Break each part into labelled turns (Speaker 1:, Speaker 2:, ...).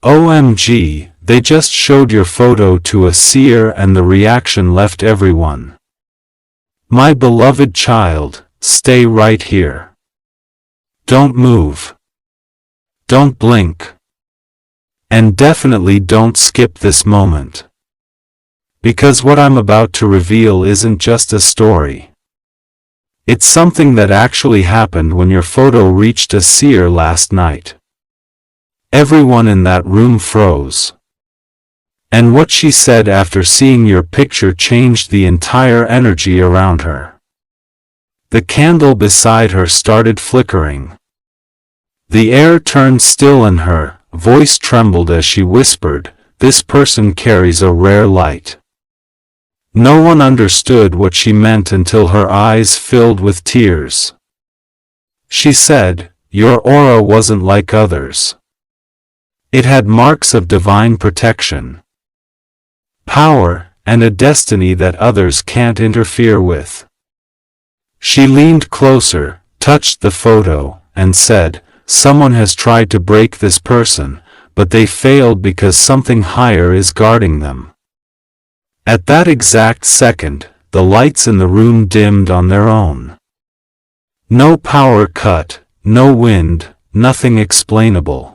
Speaker 1: OMG, they just showed your photo to a seer and the reaction left everyone. My beloved child, stay right here. Don't move. Don't blink. And definitely don't skip this moment. Because what I'm about to reveal isn't just a story. It's something that actually happened when your photo reached a seer last night. Everyone in that room froze. And what she said after seeing your picture changed the entire energy around her. The candle beside her started flickering. The air turned still and her voice trembled as she whispered, "This person carries a rare light." No one understood what she meant until her eyes filled with tears. She said, "Your aura wasn't like others. It had marks of divine protection, power, and a destiny that others can't interfere with." She leaned closer, touched the photo, and said, "Someone has tried to break this person, but they failed because something higher is guarding them." At that exact second, the lights in the room dimmed on their own. No power cut, no wind, nothing explainable.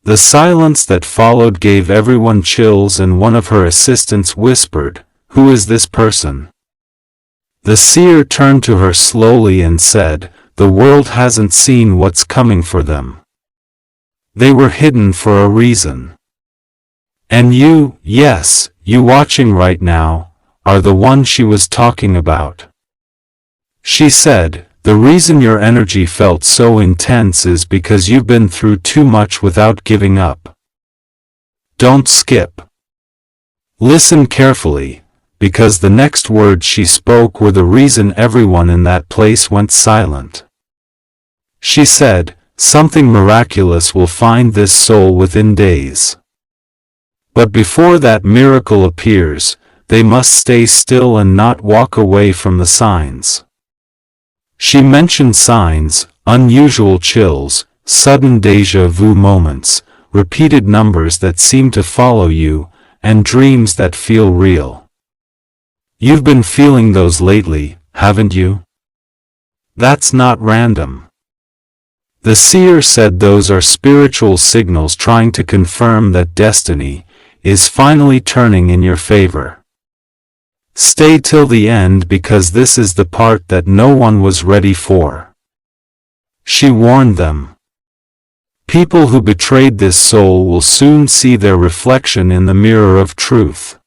Speaker 1: The silence that followed gave everyone chills, and one of her assistants whispered, "Who is this person?" The seer turned to her slowly and said, "The world hasn't seen what's coming for them. They were hidden for a reason. And you, yes, you watching right now, are the one she was talking about." She said, "The reason your energy felt so intense is because you've been through too much without giving up. Don't skip. Listen carefully, because the next words she spoke were the reason everyone in that place went silent. She said, something miraculous will find this soul within days. But before that miracle appears, they must stay still and not walk away from the signs." She mentioned signs, unusual chills, sudden déjà vu moments, repeated numbers that seem to follow you, and dreams that feel real. You've been feeling those lately, haven't you? That's not random. The seer said those are spiritual signals trying to confirm that destiny is finally turning in your favor. Stay till the end because this is the part that no one was ready for. She warned them. People who betrayed this soul will soon see their reflection in the mirror of truth.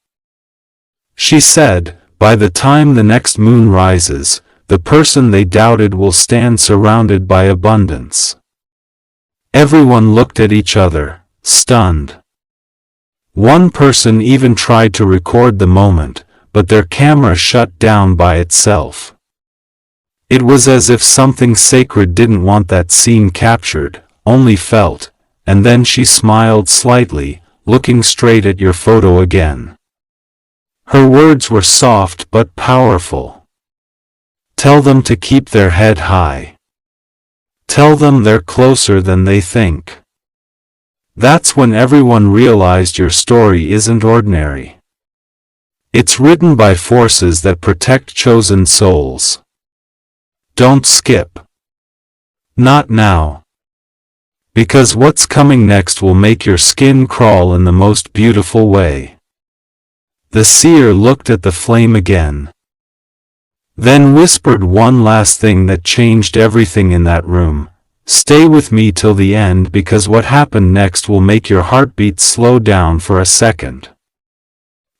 Speaker 1: She said, by the time the next moon rises, the person they doubted will stand surrounded by abundance. Everyone looked at each other, stunned. One person even tried to record the moment, but their camera shut down by itself. It was as if something sacred didn't want that scene captured, only felt, and then she smiled slightly, looking straight at your photo again. Her words were soft but powerful. Tell them to keep their head high. Tell them they're closer than they think. That's when everyone realized your story isn't ordinary. It's written by forces that protect chosen souls. Don't skip. Not now. Because what's coming next will make your skin crawl in the most beautiful way. The seer looked at the flame again. Then whispered one last thing that changed everything in that room. Stay with me till the end because what happened next will make your heartbeat slow down for a second.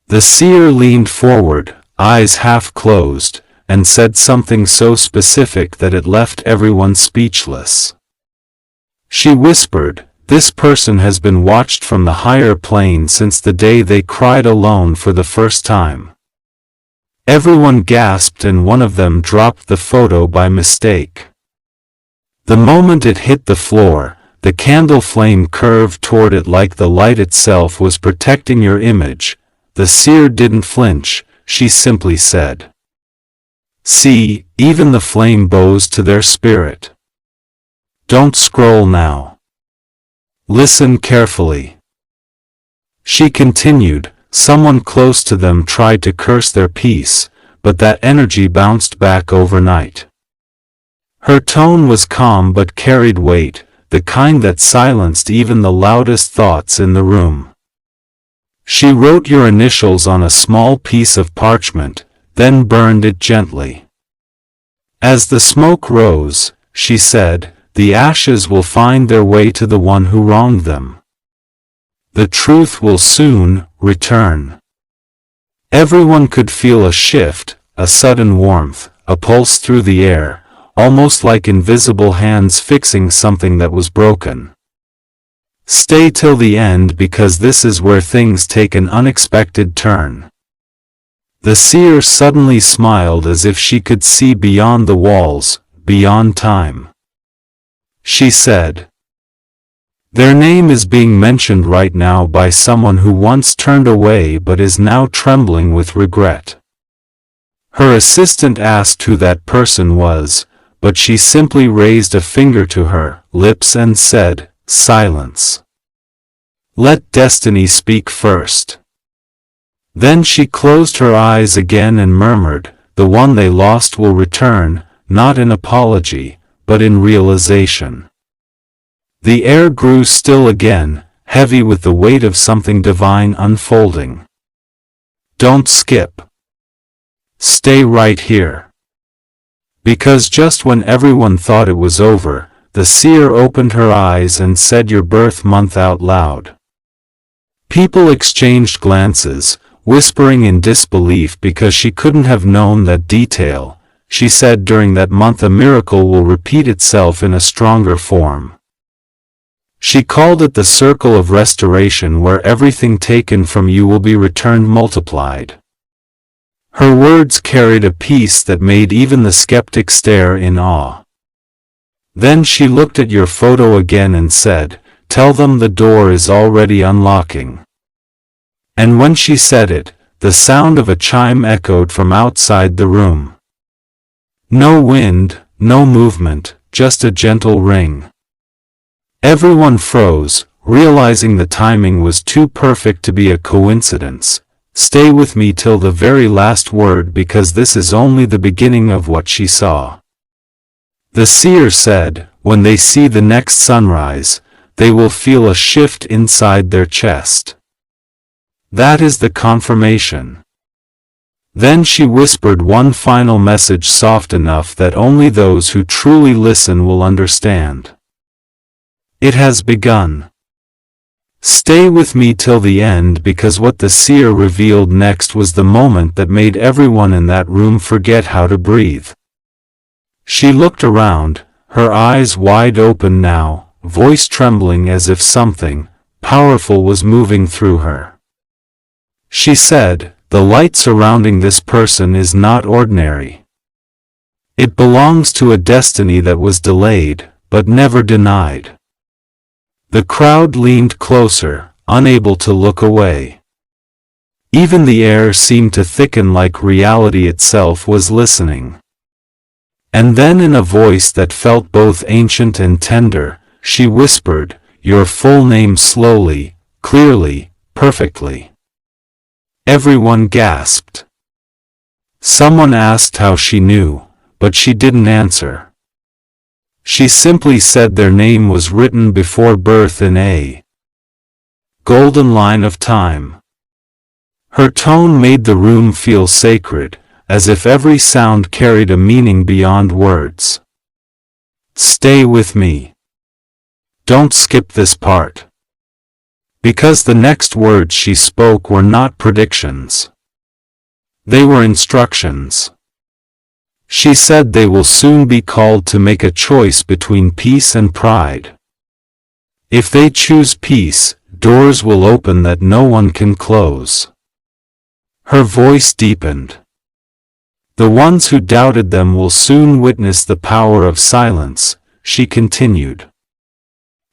Speaker 1: The seer leaned forward, eyes half closed, and said something so specific that it left everyone speechless. She whispered, "This person has been watched from the higher plane since the day they cried alone for the first time." Everyone gasped and one of them dropped the photo by mistake. The moment it hit the floor, the candle flame curved toward it like the light itself was protecting your image. The seer didn't flinch, she simply said, "See, even the flame bows to their spirit. Don't scroll now. Listen carefully. She continued. Someone close to them tried to curse their peace, but that energy bounced back overnight. Her tone was calm but carried weight, the kind that silenced even the loudest thoughts in the room. She wrote your initials on a small piece of parchment, then burned it gently. As the smoke rose, she said, the ashes will find their way to the one who wronged them. The truth will soon return. Everyone could feel a shift, a sudden warmth, a pulse through the air, almost like invisible hands fixing something that was broken. Stay till the end because this is where things take an unexpected turn. The seer suddenly smiled as if she could see beyond the walls, beyond time. She said, their name is being mentioned right now by someone who once turned away but is now trembling with regret. Her assistant asked who that person was, but she simply raised a finger to her lips and said, silence. Let destiny speak first. Then she closed her eyes again and murmured, the one they lost will return, not in apology, but in realization. The air grew still again, heavy with the weight of something divine unfolding. Don't skip. Stay right here. Because just when everyone thought it was over, the seer opened her eyes and said your birth month out loud. People exchanged glances, whispering in disbelief because she couldn't have known that detail. She said during that month a miracle will repeat itself in a stronger form. She called it the circle of restoration where everything taken from you will be returned multiplied. Her words carried a peace that made even the skeptic stare in awe. Then she looked at your photo again and said, tell them the door is already unlocking. And when she said it, the sound of a chime echoed from outside the room. No wind, no movement, just a gentle ring. Everyone froze, realizing the timing was too perfect to be a coincidence. Stay with me till the very last word because this is only the beginning of what she saw. The seer said, when they see the next sunrise, they will feel a shift inside their chest. That is the confirmation. Then she whispered one final message soft enough that only those who truly listen will understand. It has begun. Stay with me till the end because what the seer revealed next was the moment that made everyone in that room forget how to breathe. She looked around, her eyes wide open now, voice trembling as if something powerful was moving through her. She said, the light surrounding this person is not ordinary. It belongs to a destiny that was delayed, but never denied. The crowd leaned closer, unable to look away. Even the air seemed to thicken like reality itself was listening. And then in a voice that felt both ancient and tender, she whispered, your full name slowly, clearly, perfectly. Everyone gasped. Someone asked how she knew, but she didn't answer. She simply said their name was written before birth in a golden line of time. Her tone made the room feel sacred, as if every sound carried a meaning beyond words. Stay with me. Don't skip this part. Because the next words she spoke were not predictions. They were instructions. She said they will soon be called to make a choice between peace and pride. If they choose peace, doors will open that no one can close. Her voice deepened. The ones who doubted them will soon witness the power of silence, she continued.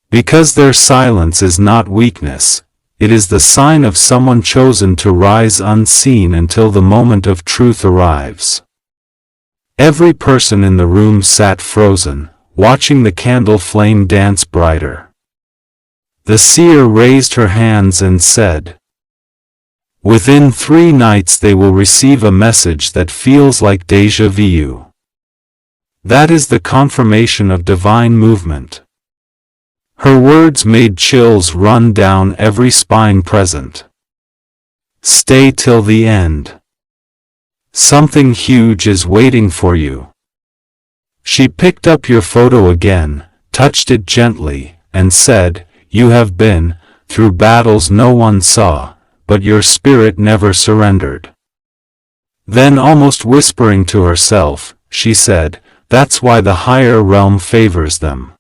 Speaker 1: Because their silence is not weakness, it is the sign of someone chosen to rise unseen until the moment of truth arrives. Every person in the room sat frozen, watching the candle flame dance brighter. The seer raised her hands and said, "Within 3 nights they will receive a message that feels like déjà vu. That is the confirmation of divine movement." Her words made chills run down every spine present. Stay till the end. Something huge is waiting for you. She picked up your photo again, touched it gently, and said, "You have been through battles no one saw, but your spirit never surrendered." Then, almost whispering to herself, she said, "That's why the higher realm favors them.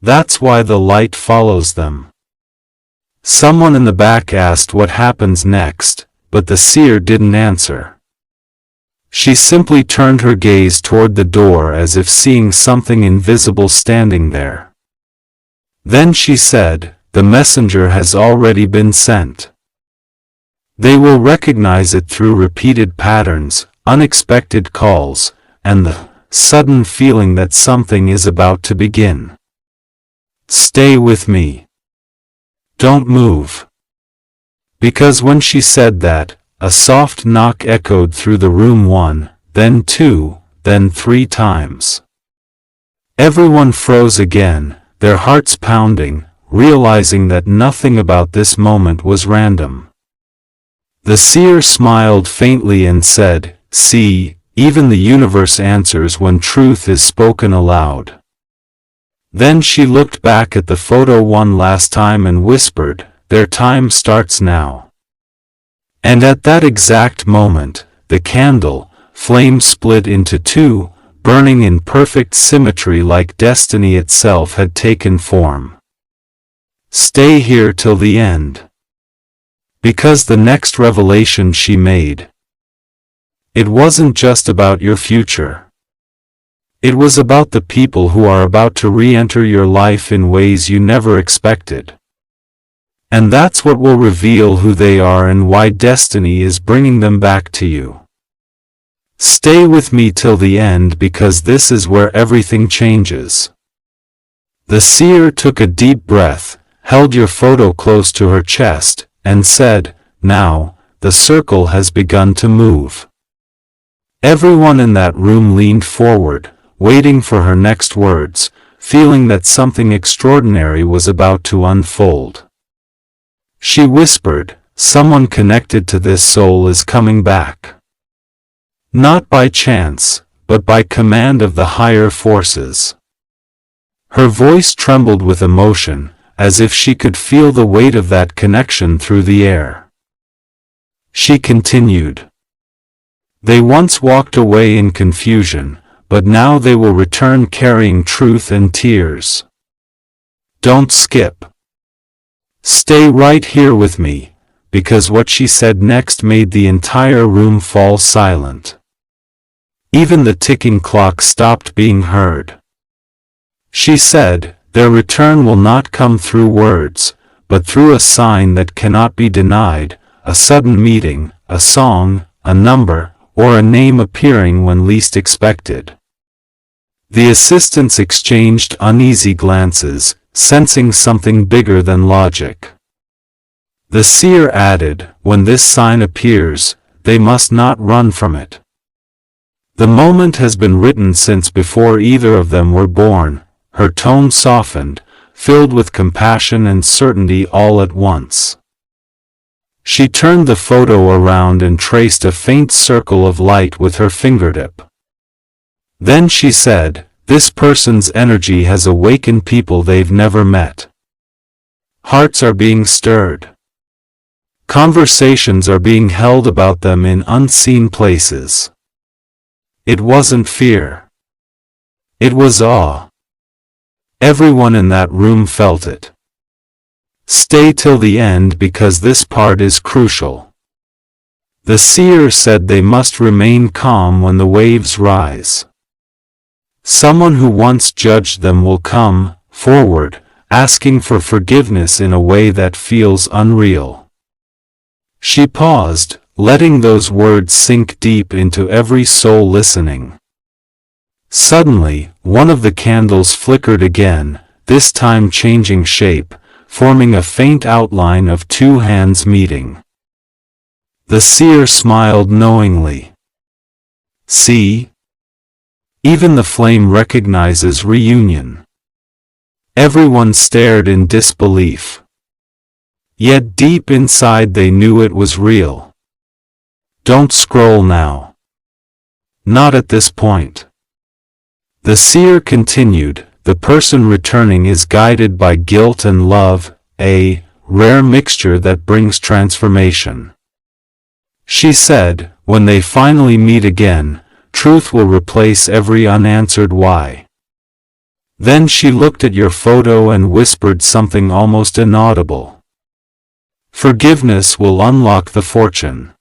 Speaker 1: That's why the light follows them." Someone in the back asked what happens next, but the seer didn't answer. She simply turned her gaze toward the door as if seeing something invisible standing there. Then she said, "The messenger has already been sent. They will recognize it through repeated patterns, unexpected calls, and the sudden feeling that something is about to begin. Stay with me. Don't move." Because when she said that, a soft knock echoed through the room 1, then 2, then 3 times. Everyone froze again, their hearts pounding, realizing that nothing about this moment was random. The seer smiled faintly and said, "See, even the universe answers when truth is spoken aloud." Then she looked back at the photo one last time and whispered, "Their time starts now." And at that exact moment, the candle, flame split into 2, burning in perfect symmetry like destiny itself had taken form. Stay here till the end. Because the next revelation she made, it wasn't just about your future. It was about the people who are about to re-enter your life in ways you never expected. And that's what will reveal who they are and why destiny is bringing them back to you. Stay with me till the end because this is where everything changes. The seer took a deep breath, held your photo close to her chest, and said, "Now, the circle has begun to move." Everyone in that room leaned forward, waiting for her next words, feeling that something extraordinary was about to unfold. She whispered, "Someone connected to this soul is coming back. Not by chance, but by command of the higher forces." Her voice trembled with emotion, as if she could feel the weight of that connection through the air. She continued, "They once walked away in confusion, but now they will return carrying truth and tears. Don't skip. Stay right here with me," because what she said next made the entire room fall silent. Even the ticking clock stopped being heard. She said, "Their return will not come through words, but through a sign that cannot be denied, a sudden meeting, a song, a number, or a name appearing when least expected." The assistants exchanged uneasy glances, sensing something bigger than logic. The seer added, "When this sign appears, they must not run from it. The moment has been written since before either of them were born." Her tone softened, filled with compassion and certainty all at once. She turned the photo around and traced a faint circle of light with her fingertip. Then she said, "This person's energy has awakened people they've never met. Hearts are being stirred. Conversations are being held about them in unseen places." It wasn't fear. It was awe. Everyone in that room felt it. Stay till the end because this part is crucial. The seer said they must remain calm when the waves rise. Someone who once judged them will come forward, asking for forgiveness in a way that feels unreal. She paused, letting those words sink deep into every soul listening. Suddenly, one of the candles flickered again, this time changing shape, forming a faint outline of two hands meeting. The seer smiled knowingly. See? Even the flame recognizes reunion. Everyone stared in disbelief. Yet deep inside they knew it was real. Don't scroll now. Not at this point. The seer continued, the person returning is guided by guilt and love, a rare mixture that brings transformation. She said, when they finally meet again, truth will replace every unanswered why. Then she looked at your photo and whispered something almost inaudible. Forgiveness will unlock the fortune.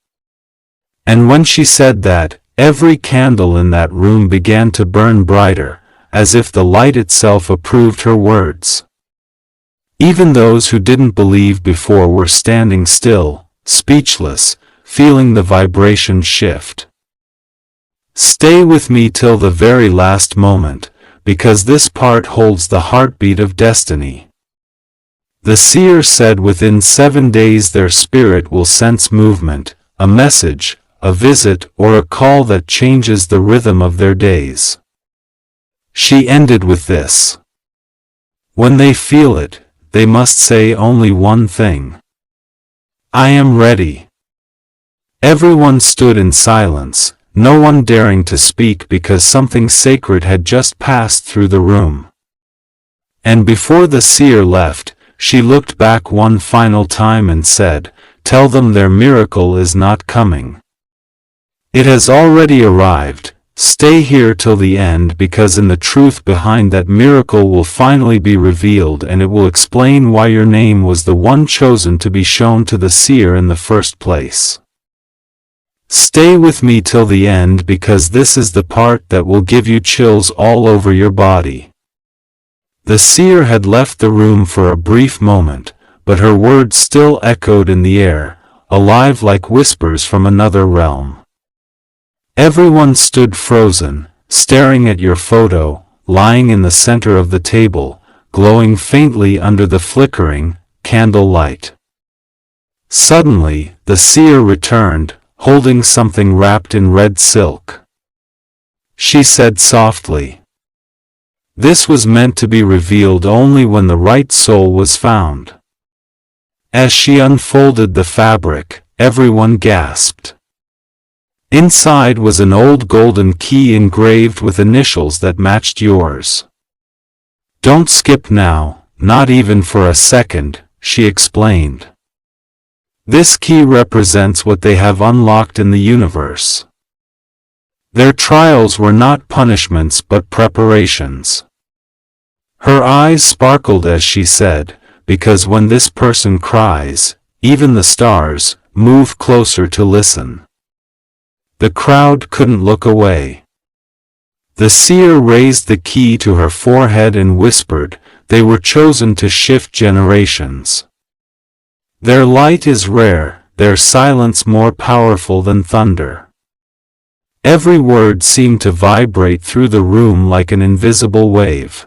Speaker 1: And when she said that, every candle in that room began to burn brighter, as if the light itself approved her words. Even those who didn't believe before were standing still, speechless, feeling the vibration shift. Stay with me till the very last moment, because this part holds the heartbeat of destiny. The seer said within 7 days their spirit will sense movement, a message, a visit, or a call that changes the rhythm of their days. She ended with this. When they feel it, they must say only one thing. I am ready. Everyone stood in silence, no one daring to speak because something sacred had just passed through the room. And before the seer left, she looked back one final time and said, "Tell them their miracle is not coming. It has already arrived. Stay here till the end because in the truth behind that miracle will finally be revealed and it will explain why your name was the one chosen to be shown to the seer in the first place. Stay with me till the end because this is the part that will give you chills all over your body." The seer had left the room for a brief moment, but her words still echoed in the air, alive like whispers from another realm. Everyone stood frozen, staring at your photo, lying in the center of the table, glowing faintly under the flickering candle light. Suddenly, the seer returned, holding something wrapped in red silk. She said softly, "This was meant to be revealed only when the right soul was found." As she unfolded the fabric, everyone gasped. Inside was an old golden key engraved with initials that matched yours. "Don't skip now, not even for a second," she explained. "This key represents what they have unlocked in the universe. Their trials were not punishments but preparations." Her eyes sparkled as she said, "Because when this person cries, even the stars move closer to listen." The crowd couldn't look away. The seer raised the key to her forehead and whispered, "They were chosen to shift generations. Their light is rare, their silence more powerful than thunder." Every word seemed to vibrate through the room like an invisible wave.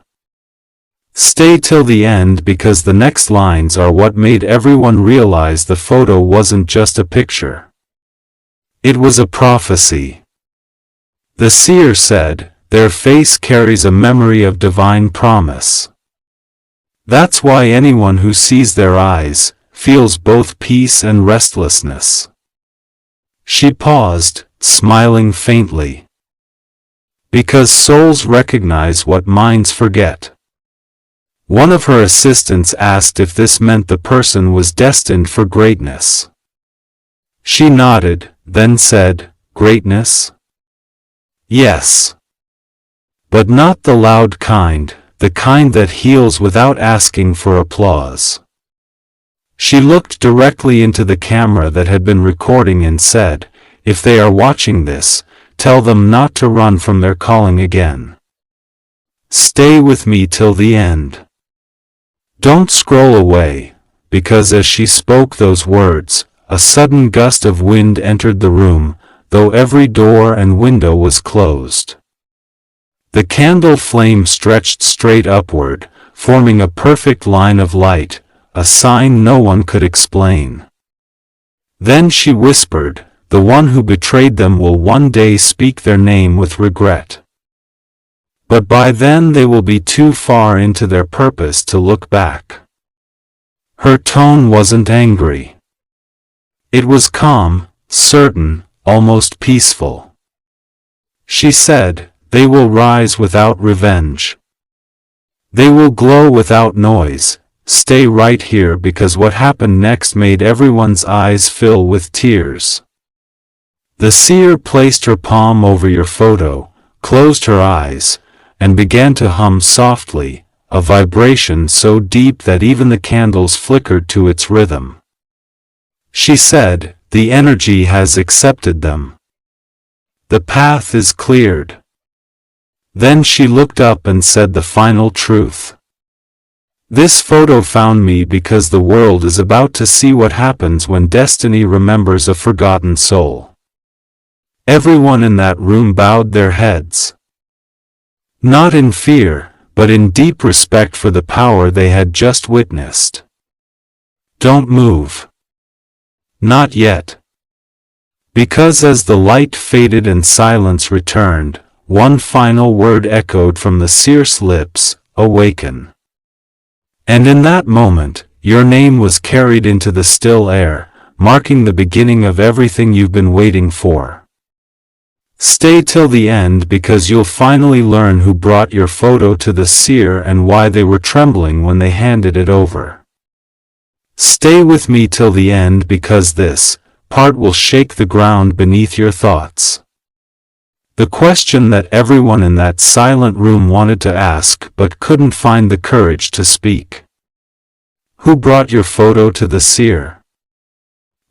Speaker 1: Stay till the end because the next lines are what made everyone realize the photo wasn't just a picture. It was a prophecy. The seer said, "Their face carries a memory of divine promise. That's why anyone who sees their eyes feels both peace and restlessness." She paused, smiling faintly. "Because souls recognize what minds forget." One of her assistants asked if this meant the person was destined for greatness. She nodded, then said, "Greatness? Yes. But not the loud kind, the kind that heals without asking for applause." She looked directly into the camera that had been recording and said, "If they are watching this, tell them not to run from their calling again. Stay with me till the end. Don't scroll away," because as she spoke those words, a sudden gust of wind entered the room, though every door and window was closed. The candle flame stretched straight upward, forming a perfect line of light, a sign no one could explain. Then she whispered, "The one who betrayed them will one day speak their name with regret. But by then they will be too far into their purpose to look back." Her tone wasn't angry. It was calm, certain, almost peaceful. She said, "They will rise without revenge. They will glow without noise. Stay right here," because what happened next made everyone's eyes fill with tears. The seer placed her palm over your photo, closed her eyes, and began to hum softly, a vibration so deep that even the candles flickered to its rhythm. She said, "The energy has accepted them. The path is cleared." Then she looked up and said the final truth. "This photo found me because the world is about to see what happens when destiny remembers a forgotten soul." Everyone in that room bowed their heads. Not in fear, but in deep respect for the power they had just witnessed. "Don't move. Not yet." Because as the light faded and silence returned, one final word echoed from the seer's lips, "Awaken." And in that moment, your name was carried into the still air, marking the beginning of everything you've been waiting for. Stay till the end because you'll finally learn who brought your photo to the seer and why they were trembling when they handed it over. Stay with me till the end because this part will shake the ground beneath your thoughts. The question that everyone in that silent room wanted to ask but couldn't find the courage to speak. Who brought your photo to the seer?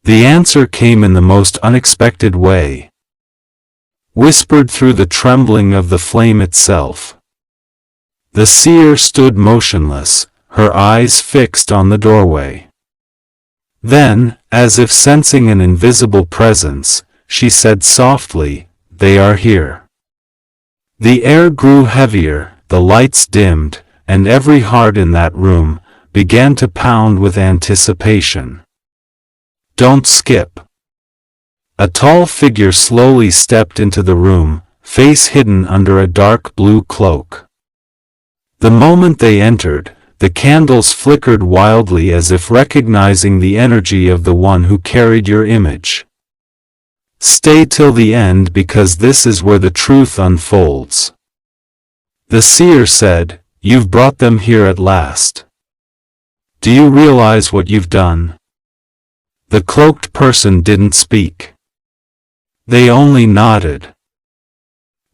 Speaker 1: The answer came in the most unexpected way. Whispered through the trembling of the flame itself. The seer stood motionless, her eyes fixed on the doorway. Then, as if sensing an invisible presence, she said softly, "They are here." The air grew heavier, the lights dimmed, and every heart in that room began to pound with anticipation. "Don't skip." A tall figure slowly stepped into the room, face hidden under a dark blue cloak. The moment they entered, the candles flickered wildly as if recognizing the energy of the one who carried your image. Stay till the end because this is where the truth unfolds. The seer said, "You've brought them here at last. Do you realize what you've done?" The cloaked person didn't speak. They only nodded.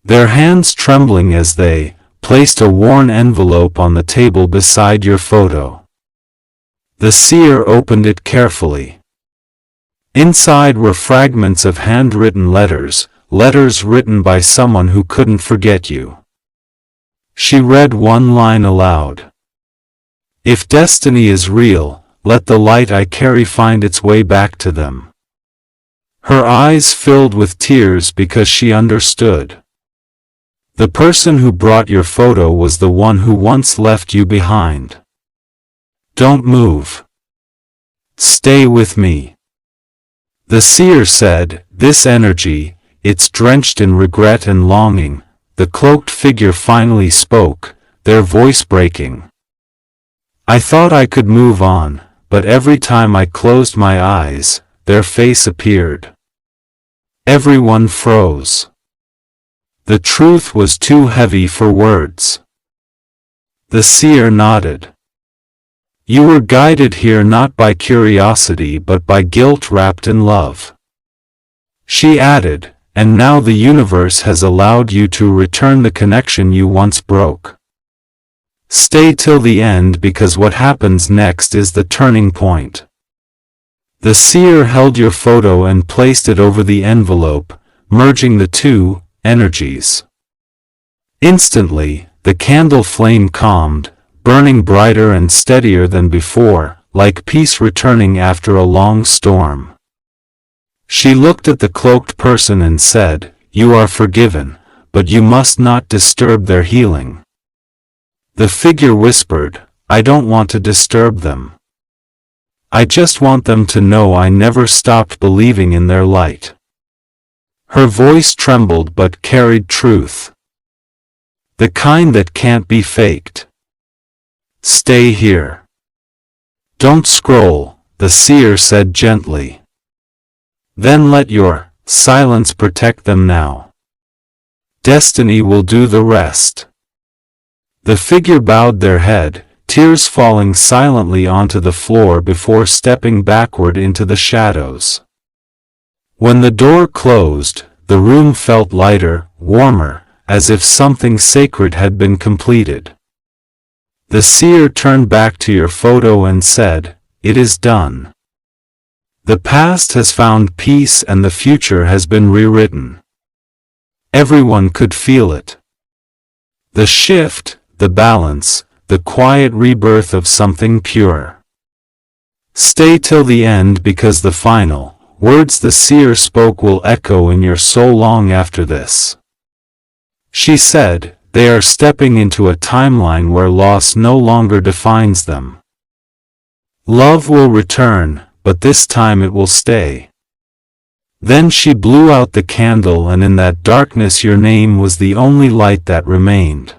Speaker 1: Their hands trembling as they placed a worn envelope on the table beside your photo. The seer opened it carefully. Inside were fragments of handwritten letters, letters written by someone who couldn't forget you. She read one line aloud. "If destiny is real, let the light I carry find its way back to them." Her eyes filled with tears because she understood. The person who brought your photo was the one who once left you behind. "Don't move. Stay with me." The seer said, "This energy, it's drenched in regret and longing." The cloaked figure finally spoke, their voice breaking. "I thought I could move on, but every time I closed my eyes, their face appeared." Everyone froze. The truth was too heavy for words. The seer nodded. "You were guided here not by curiosity but by guilt wrapped in love." She added, "And now the universe has allowed you to return the connection you once broke. Stay till the end because what happens next is the turning point." The seer held your photo and placed it over the envelope, merging the two energies. Instantly, the candle flame calmed, burning brighter and steadier than before, like peace returning after a long storm. She looked at the cloaked person and said, "You are forgiven, but you must not disturb their healing." The figure whispered, "I don't want to disturb them. I just want them to know I never stopped believing in their light." Her voice trembled but carried truth. "The kind that can't be faked. Stay here. Don't scroll," the seer said gently. "Then let your silence protect them now. Destiny will do the rest." The figure bowed their head, tears falling silently onto the floor before stepping backward into the shadows. When the door closed, the room felt lighter, warmer, as if something sacred had been completed. The seer turned back to your photo and said, "It is done. The past has found peace and the future has been rewritten." Everyone could feel it. The shift, the balance, the quiet rebirth of something pure. "Stay till the end because the final words the seer spoke will echo in your soul long after this." She said, "They are stepping into a timeline where loss no longer defines them. Love will return, but this time it will stay." Then she blew out the candle, and in that darkness your name was the only light that remained.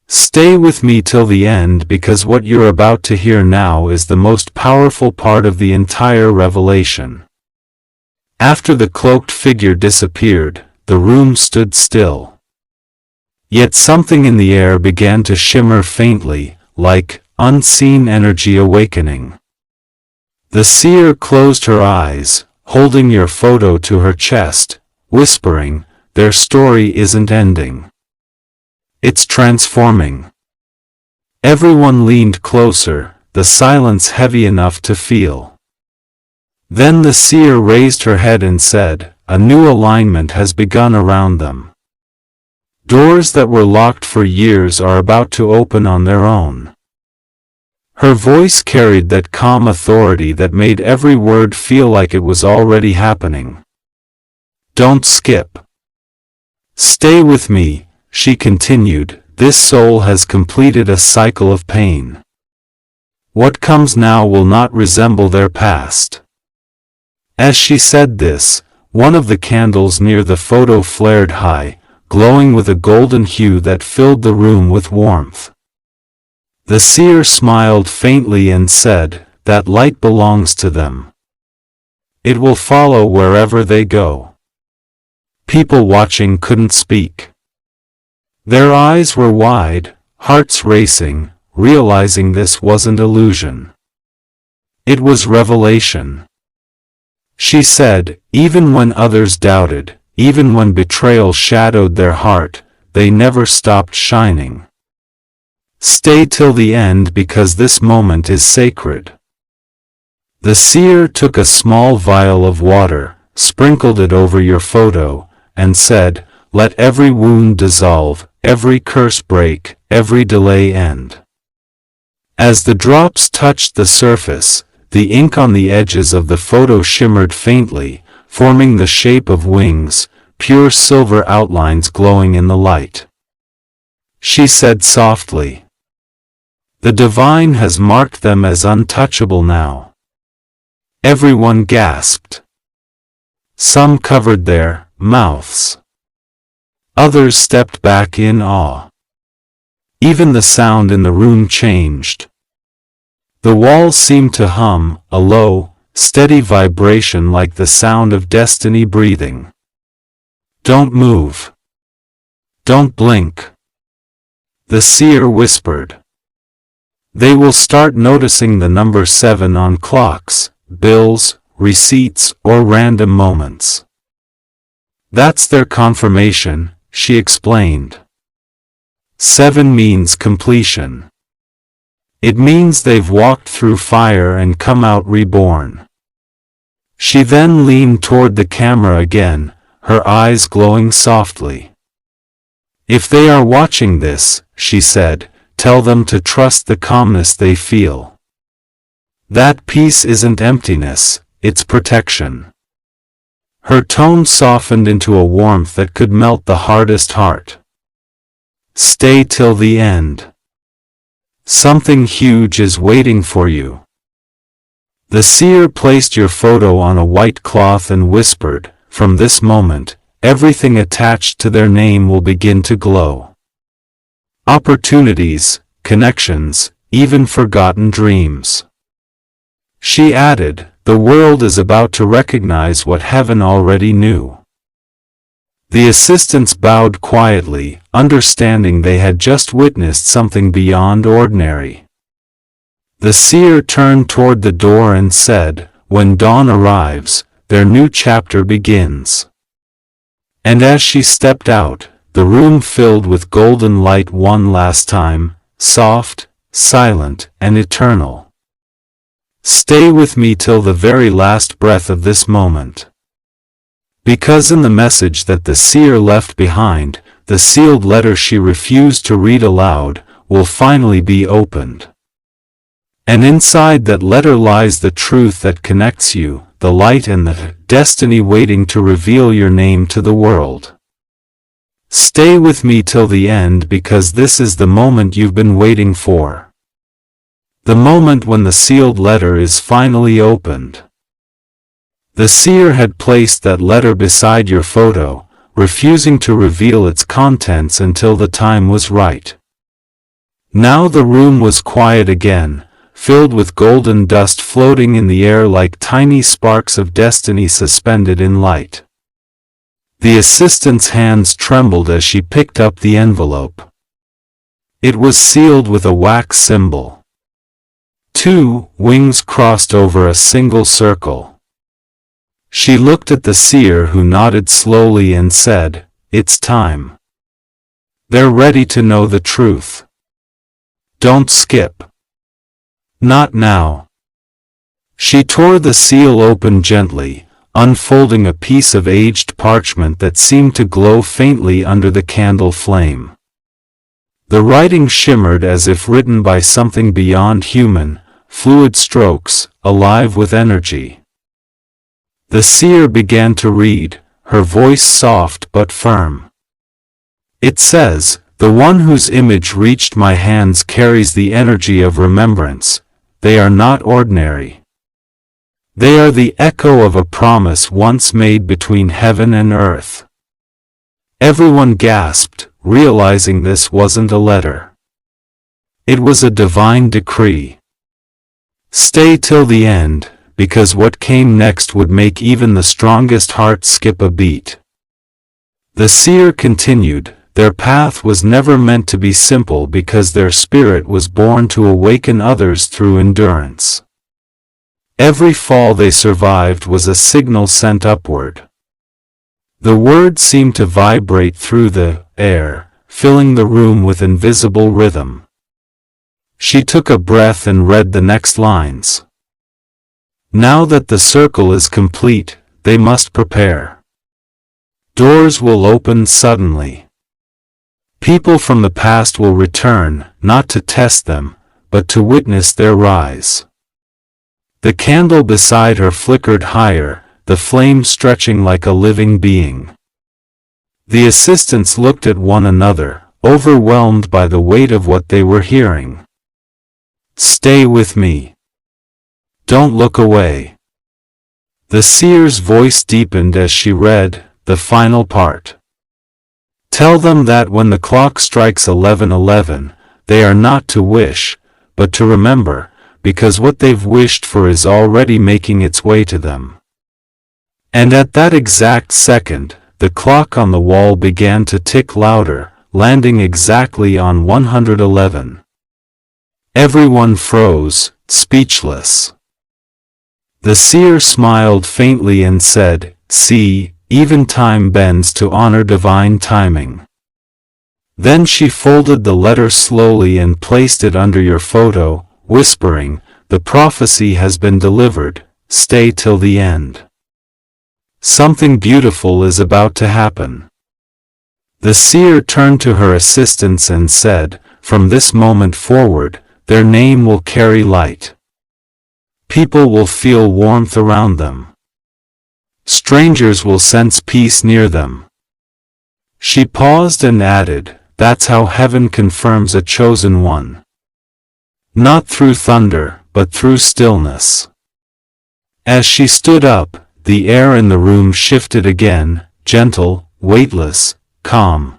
Speaker 1: Stay with me till the end because what you're about to hear now is the most powerful part of the entire revelation. After the cloaked figure disappeared, the room stood still. Yet something in the air began to shimmer faintly, like unseen energy awakening. The seer closed her eyes, holding your photo to her chest, whispering, "Their story isn't ending. It's transforming." Everyone leaned closer, the silence heavy enough to feel. Then the seer raised her head and said, "A new alignment has begun around them. Doors that were locked for years are about to open on their own." Her voice carried that calm authority that made every word feel like it was already happening. "Don't skip. Stay with me," she continued. "This soul has completed a cycle of pain. What comes now will not resemble their past." As she said this, one of the candles near the photo flared high, glowing with a golden hue that filled the room with warmth. The seer smiled faintly and said, "That light belongs to them. It will follow wherever they go." People watching couldn't speak. Their eyes were wide, hearts racing, realizing this wasn't illusion. It was revelation. She said, "Even when others doubted, even when betrayal shadowed their heart, they never stopped shining. Stay till the end because this moment is sacred." The seer took a small vial of water, sprinkled it over your photo, and said, "Let every wound dissolve, every curse break, every delay end." As the drops touched the surface, the ink on the edges of the photo shimmered faintly, forming the shape of wings, pure silver outlines glowing in the light. She said softly, "The divine has marked them as untouchable now." Everyone gasped. Some covered their mouths. Others stepped back in awe. Even the sound in the room changed. The walls seemed to hum, a low, steady vibration like the sound of destiny breathing. "Don't move. Don't blink," the seer whispered. "They will start noticing the number 7 on clocks, bills, receipts, or random moments. That's their confirmation," she explained. 7 means completion. It means they've walked through fire and come out reborn. She then leaned toward the camera again, her eyes glowing softly. "If they are watching this," she said, "tell them to trust the calmness they feel. That peace isn't emptiness, it's protection." Her tone softened into a warmth that could melt the hardest heart. "Stay till the end. Something huge is waiting for you." The seer placed your photo on a white cloth and whispered, "From this moment, everything attached to their name will begin to glow. Opportunities, connections, even forgotten dreams." She added, "The world is about to recognize what heaven already knew." The assistants bowed quietly, understanding they had just witnessed something beyond ordinary. The seer turned toward the door and said, "When dawn arrives, their new chapter begins." And as she stepped out, the room filled with golden light one last time, soft, silent, and eternal. Stay with me till the very last breath of this moment. Because in the message that the seer left behind, the sealed letter she refused to read aloud, will finally be opened. And inside that letter lies the truth that connects you, the light and the destiny waiting to reveal your name to the world. Stay with me till the end because this is the moment you've been waiting for. The moment when the sealed letter is finally opened. The seer had placed that letter beside your photo, refusing to reveal its contents until the time was right. Now the room was quiet again, filled with golden dust floating in the air like tiny sparks of destiny suspended in light. The assistant's hands trembled as she picked up the envelope. It was sealed with a wax symbol. 2 wings crossed over a single circle. She looked at the seer who nodded slowly and said, "It's time. They're ready to know the truth. Don't skip. Not now." She tore the seal open gently, unfolding a piece of aged parchment that seemed to glow faintly under the candle flame. The writing shimmered as if written by something beyond human, fluid strokes, alive with energy. The seer began to read, her voice soft but firm. It says, "The one whose image reached my hands carries the energy of remembrance. They are not ordinary. They are the echo of a promise once made between heaven and earth." Everyone gasped, realizing this wasn't a letter. It was a divine decree. Stay till the end, because what came next would make even the strongest heart skip a beat. The seer continued, "Their path was never meant to be simple because their spirit was born to awaken others through endurance. Every fall they survived was a signal sent upward." The words seemed to vibrate through the air, filling the room with invisible rhythm. She took a breath and read the next lines. "Now that the circle is complete, they must prepare. Doors will open suddenly. People from the past will return, not to test them, but to witness their rise." The candle beside her flickered higher, the flame stretching like a living being. The assistants looked at one another, overwhelmed by the weight of what they were hearing. "Stay with me. Don't look away." The seer's voice deepened as she read the final part. "Tell them that when the clock strikes 11:11, they are not to wish, but to remember, because what they've wished for is already making its way to them." And at that exact second, the clock on the wall began to tick louder, landing exactly on 111. Everyone froze, speechless. The seer smiled faintly and said, "See, even time bends to honor divine timing." Then she folded the letter slowly and placed it under your photo, whispering, "The prophecy has been delivered, stay till the end. Something beautiful is about to happen." The seer turned to her assistants and said, "From this moment forward, their name will carry light. People will feel warmth around them. Strangers will sense peace near them." She paused and added, "That's how heaven confirms a chosen one. Not through thunder, but through stillness." As she stood up, the air in the room shifted again, gentle, weightless, calm.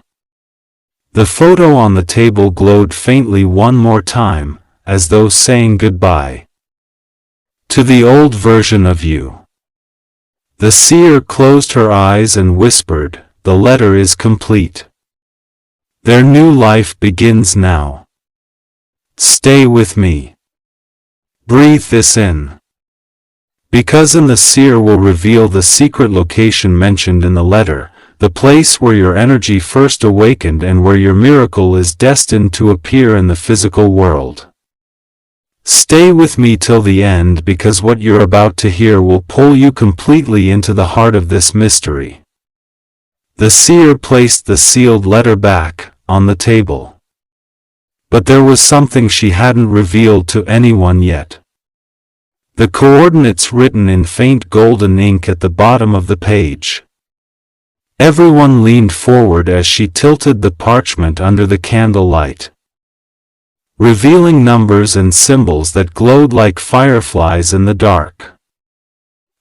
Speaker 1: The photo on the table glowed faintly one more time, as though saying goodbye to the old version of you. The seer closed her eyes and whispered, "The letter is complete. Their new life begins now. Stay with me. Breathe this in." Because the seer will reveal the secret location mentioned in the letter, the place where your energy first awakened and where your miracle is destined to appear in the physical world. Stay with me till the end, because what you're about to hear will pull you completely into the heart of this mystery. The seer placed the sealed letter back on the table. But there was something she hadn't revealed to anyone yet. The coordinates written in faint golden ink at the bottom of the page. Everyone leaned forward as she tilted the parchment under the candlelight, revealing numbers and symbols that glowed like fireflies in the dark.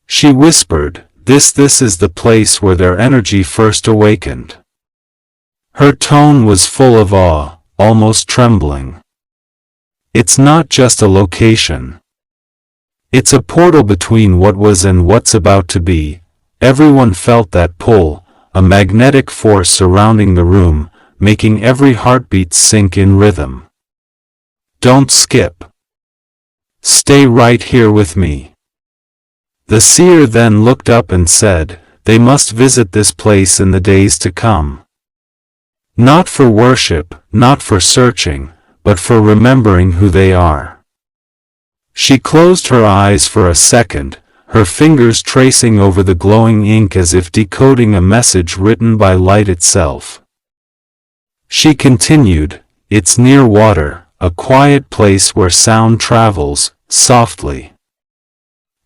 Speaker 1: She whispered, This is the place where their energy first awakened." Her tone was full of awe, almost trembling. "It's not just a location. It's a portal between what was and what's about to be." Everyone felt that pull, a magnetic force surrounding the room, making every heartbeat sink in rhythm. "Don't skip. Stay right here with me." The seer then looked up and said, "They must visit this place in the days to come. Not for worship, not for searching, but for remembering who they are." She closed her eyes for a second, her fingers tracing over the glowing ink as if decoding a message written by light itself. She continued, "It's near water, a quiet place where sound travels, softly.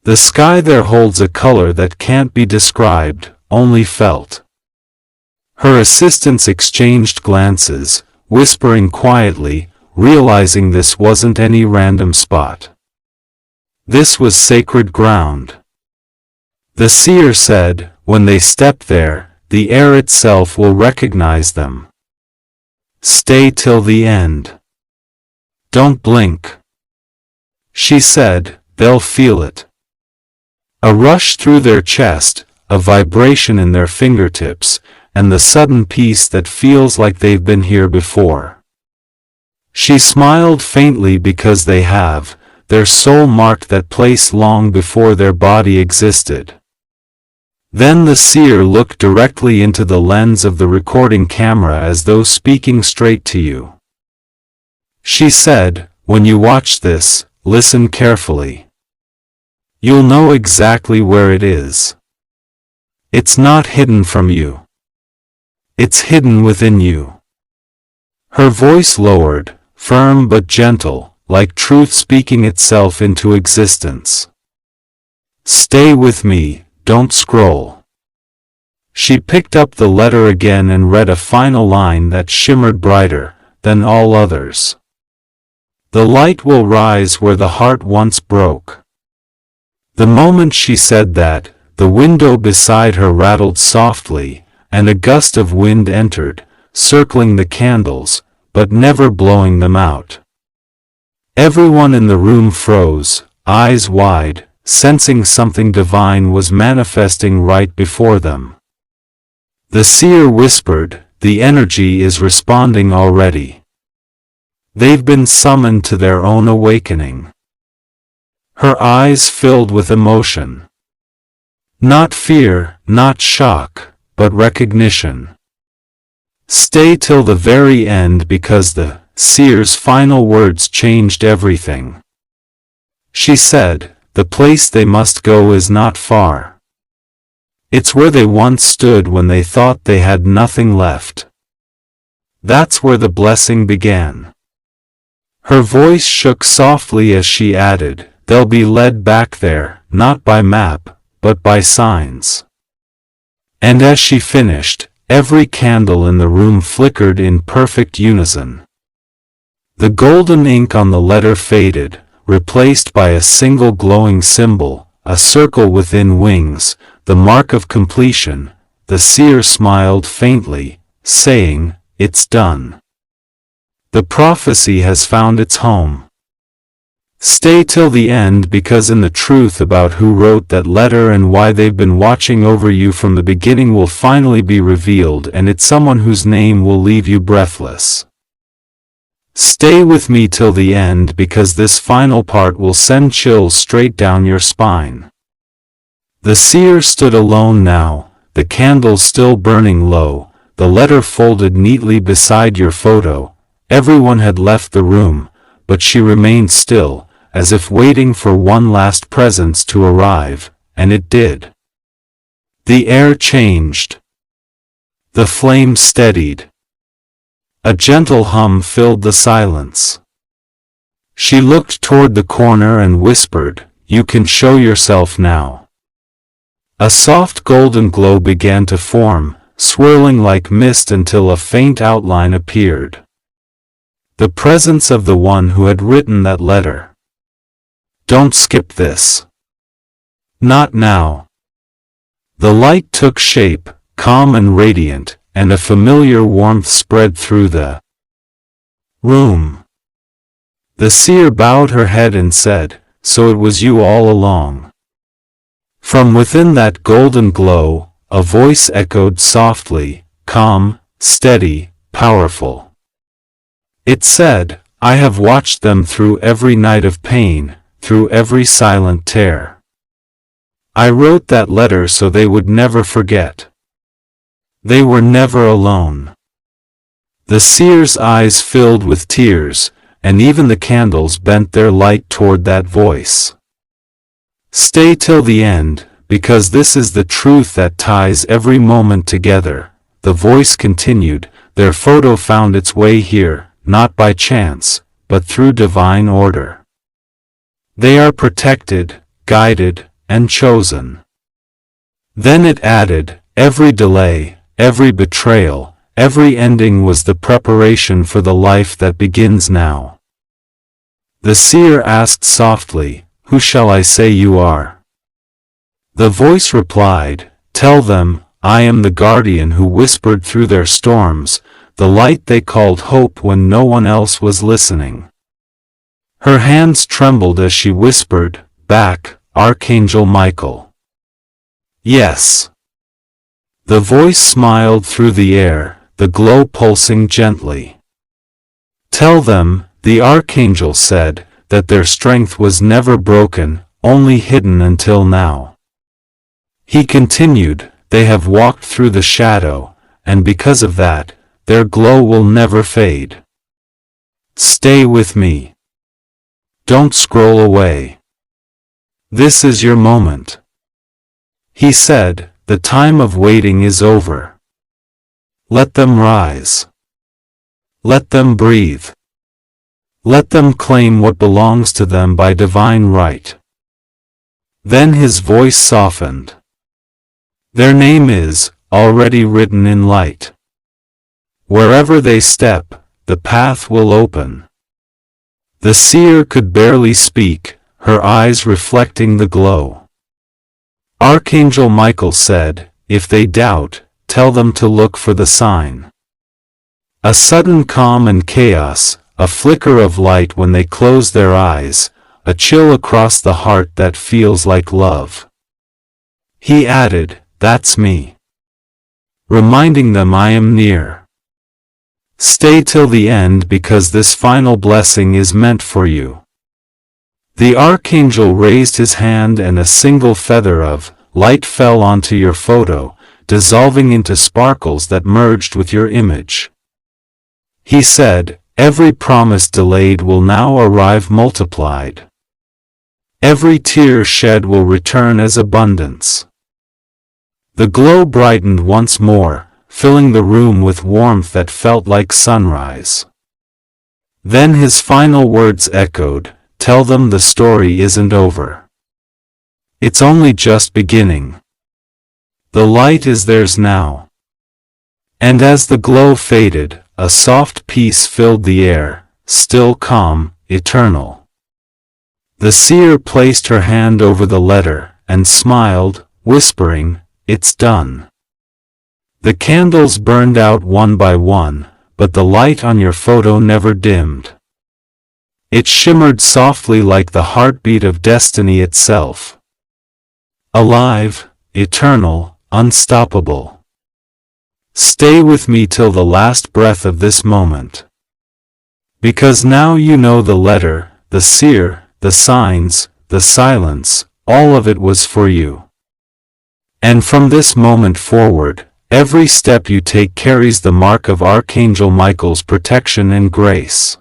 Speaker 1: The sky there holds a color that can't be described, only felt." Her assistants exchanged glances, whispering quietly, realizing this wasn't any random spot. This was sacred ground. The seer said, "When they step there, the air itself will recognize them. Stay till the end. Don't blink." She said, "They'll feel it. A rush through their chest, a vibration in their fingertips, and the sudden peace that feels like they've been here before." She smiled faintly because they have. Their soul marked that place long before their body existed. Then the seer looked directly into the lens of the recording camera as though speaking straight to you. She said, "When you watch this, listen carefully. You'll know exactly where it is. It's not hidden from you. It's hidden within you." Her voice lowered, firm but gentle, like truth speaking itself into existence. "Stay with me, don't scroll." She picked up the letter again and read a final line that shimmered brighter than all others. "The light will rise where the heart once broke." The moment she said that, the window beside her rattled softly, and a gust of wind entered, circling the candles, but never blowing them out. Everyone in the room froze, eyes wide, sensing something divine was manifesting right before them. The seer whispered, "The energy is responding already. They've been summoned to their own awakening." Her eyes filled with emotion. Not fear, not shock, but recognition. "Stay till the very end, because the seer's final words changed everything." She said, "The place they must go is not far. It's where they once stood when they thought they had nothing left. That's where the blessing began." Her voice shook softly as she added, "They'll be led back there, not by map, but by signs." And as she finished, every candle in the room flickered in perfect unison. The golden ink on the letter faded, replaced by a single glowing symbol, a circle within wings, the mark of completion. The seer smiled faintly, saying, "It's done. The prophecy has found its home. Stay till the end, because in the truth about who wrote that letter and why they've been watching over you from the beginning will finally be revealed, and it's someone whose name will leave you breathless. Stay with me till the end, because this final part will send chills straight down your spine." The seer stood alone now, the candles still burning low, the letter folded neatly beside your photo. Everyone had left the room, but she remained still, as if waiting for one last presence to arrive, and it did. The air changed. The flame steadied. A gentle hum filled the silence. She looked toward the corner and whispered, "You can show yourself now." A soft golden glow began to form, swirling like mist until a faint outline appeared. The presence of the one who had written that letter. "Don't skip this. Not now." The light took shape, calm and radiant, and a familiar warmth spread through the room. The seer bowed her head and said, "So it was you all along." From within that golden glow, a voice echoed softly, calm, steady, powerful. It said, "I have watched them through every night of pain, through every silent tear. I wrote that letter so they would never forget. They were never alone." The seer's eyes filled with tears, and even the candles bent their light toward that voice. "Stay till the end, because this is the truth that ties every moment together," the voice continued. "Their photo found its way here, not by chance, but through divine order. They are protected, guided, and chosen." Then it added, "Every delay, every betrayal, every ending was the preparation for the life that begins now." The seer asked softly, "Who shall I say you are?" The voice replied, "Tell them, I am the guardian who whispered through their storms, the light they called hope when no one else was listening." Her hands trembled as she whispered, "Back, Archangel Michael." "Yes." The voice smiled through the air, the glow pulsing gently. "Tell them," the archangel said, "that their strength was never broken, only hidden until now." He continued, "They have walked through the shadow, and because of that, their glow will never fade. Stay with me. Don't scroll away. This is your moment." He said, "The time of waiting is over. Let them rise. Let them breathe. Let them claim what belongs to them by divine right." Then his voice softened. "Their name is already written in light. Wherever they step, the path will open." The seer could barely speak, her eyes reflecting the glow. Archangel Michael said, "If they doubt, tell them to look for the sign." A sudden calm and chaos, a flicker of light when they close their eyes, a chill across the heart that feels like love. He added, "That's me. Reminding them I am near. Stay till the end, because this final blessing is meant for you." The archangel raised his hand and a single feather of light fell onto your photo, dissolving into sparkles that merged with your image. He said, "Every promise delayed will now arrive multiplied. Every tear shed will return as abundance." The glow brightened once more, filling the room with warmth that felt like sunrise. Then his final words echoed, "Tell them the story isn't over. It's only just beginning. The light is theirs now." And as the glow faded, a soft peace filled the air, still calm, eternal. The seer placed her hand over the letter, and smiled, whispering, "It's done." The candles burned out one by one, but the light on your photo never dimmed. It shimmered softly like the heartbeat of destiny itself. Alive, eternal, unstoppable. Stay with me till the last breath of this moment. Because now you know the letter, the sear, the signs, the silence, all of it was for you. And from this moment forward, every step you take carries the mark of Archangel Michael's protection and grace.